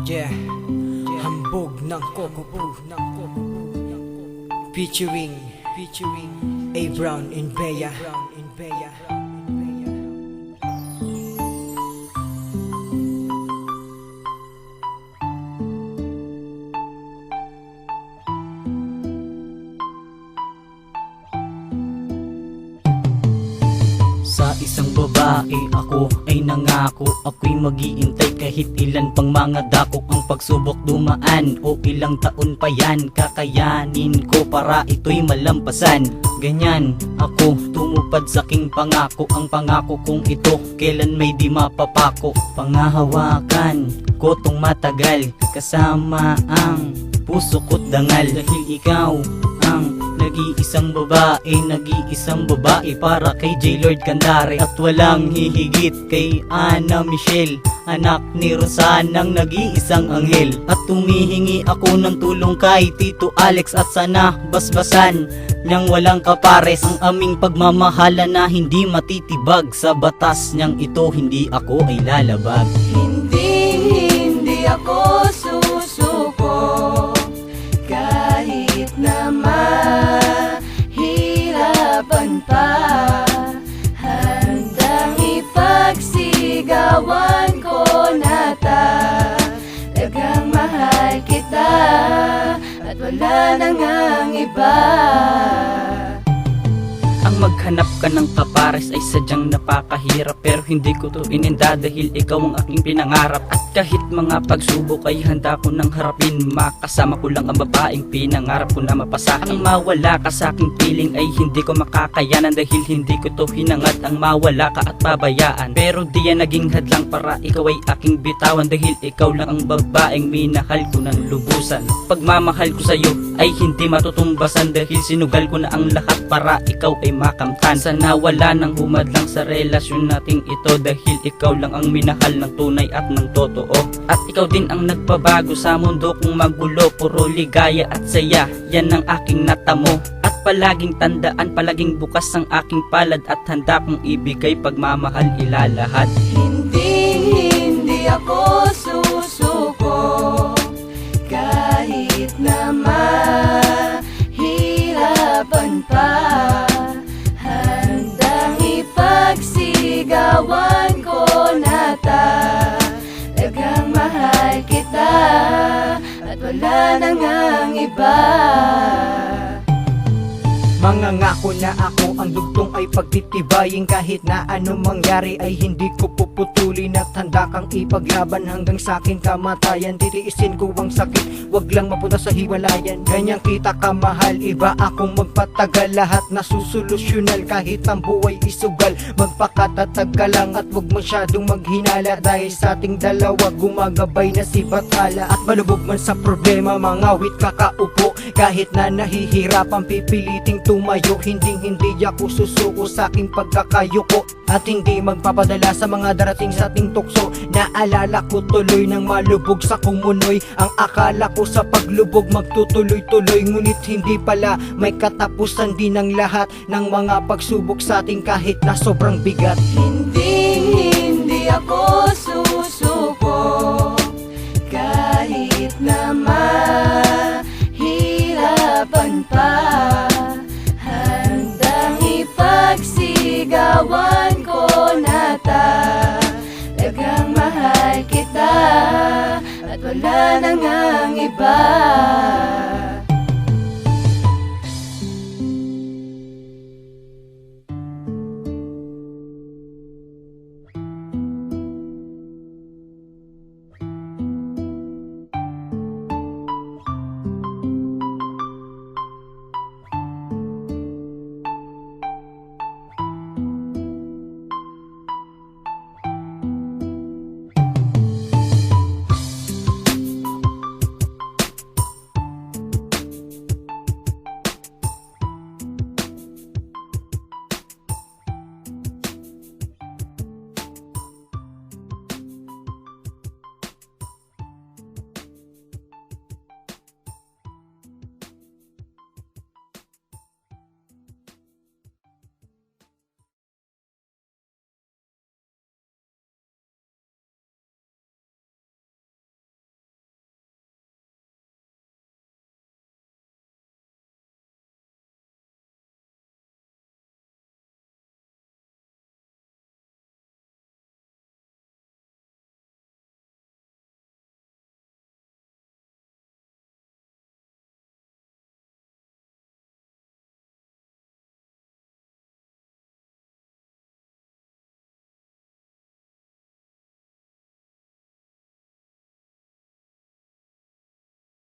Yeah, hambog ng Coco featuring A. Brown and Bea. Sa isang babae ako ay nangako, ako'y mag-iintay kahit ilan pang mga dako ang pagsubok dumaan, o ilang taon pa yan kakayanin ko para ito'y malampasan. Ganyan ako tumupad sa aking pangako, ang pangako kong ito kailan may di mapapako. Pangahawakan ko tong matagal kasama ang puso ko't dangal, dahil ikaw ang nag-iisang babae para kay J. Lord Candare, at walang hihigit kay Ana Michelle, anak ni Rosanang nag-iisang anghel. At tumihingi ako ng tulong kay Tito Alex, at sana basbasan niyang walang kapares ang aming pagmamahala na hindi matitibag. Sa batas niyang ito hindi ako ay lalabag. Hindi ako susuko kahit na mahirapan pa. Handang ipagsigawan ko na talagang mahal kita at wala nang ang iba. Ang maghanap ka ng kapares ay sadyang napakahirap, pero hindi ko to ininda dahil ikaw ang aking pinangarap. At kahit mga pagsubok ay handa ko nang harapin, makasama ko lang ang babaeng pinangarap ko na mapasakin. Ang mawala ka sa aking piling ay hindi ko makakayanan, dahil hindi ko to hinangad ang mawala ka at pabayaan. Pero di yan naging hadlang para ikaw ay aking bitawan, dahil ikaw lang ang babaeng minahal ko ng lubusan. Pagmamahal ko sa'yo ay hindi matutumbasan, dahil sinugal ko na ang lahat para ikaw ay makamtan. Sana wala nang humadlang sa relasyon nating ito, dahil ikaw lang ang minahal ng tunay at ng totoo. At ikaw din ang nagpabago sa mundo kong magulo, puro ligaya at saya, yan ang aking natamo. At palaging tandaan, palaging bukas ang aking palad, at handa kong ibigay pagmamahal ilalahat. Hindi ako susuko kahit na mahirapan pa. Handang ipagsigawan ko na talagang mahal kita at wala nang ang iba. Mangangako na ako ang dugtong ay pagtitibayin, kahit na anong mangyari ay hindi ko puputulin, at handa kang ipaglaban hanggang sa aking kamatayan. Titiisin ko ang sakit, wag lang mapunta sa hiwalayan. Ganyan kita kamahal, iba akong magpatagal, lahat na susolusyonal kahit ang buhay isugal. Magpakatatag ka lang at wag masyadong maghinala, dahil sa ating dalawa gumagabay na si Bathala. At malubog man sa problema, mangawit kakaupo, kahit na nahihirapan pipiliting tumayo. Hindi ako susuko sa aking pagkakayuko, at hindi magpapadala sa mga darating sa ating tukso. Naalala ko tuloy ng malubog sa kumunoy, ang akala ko sa paglubog magtutuloy-tuloy, ngunit hindi pala, may katapusan din ang lahat ng mga pagsubok sa ating kahit na sobrang bigat. Hindi ako susuko kahit na mahirapan pa. Pagsigawan ko na talagang mahal kita at wala nang ang iba.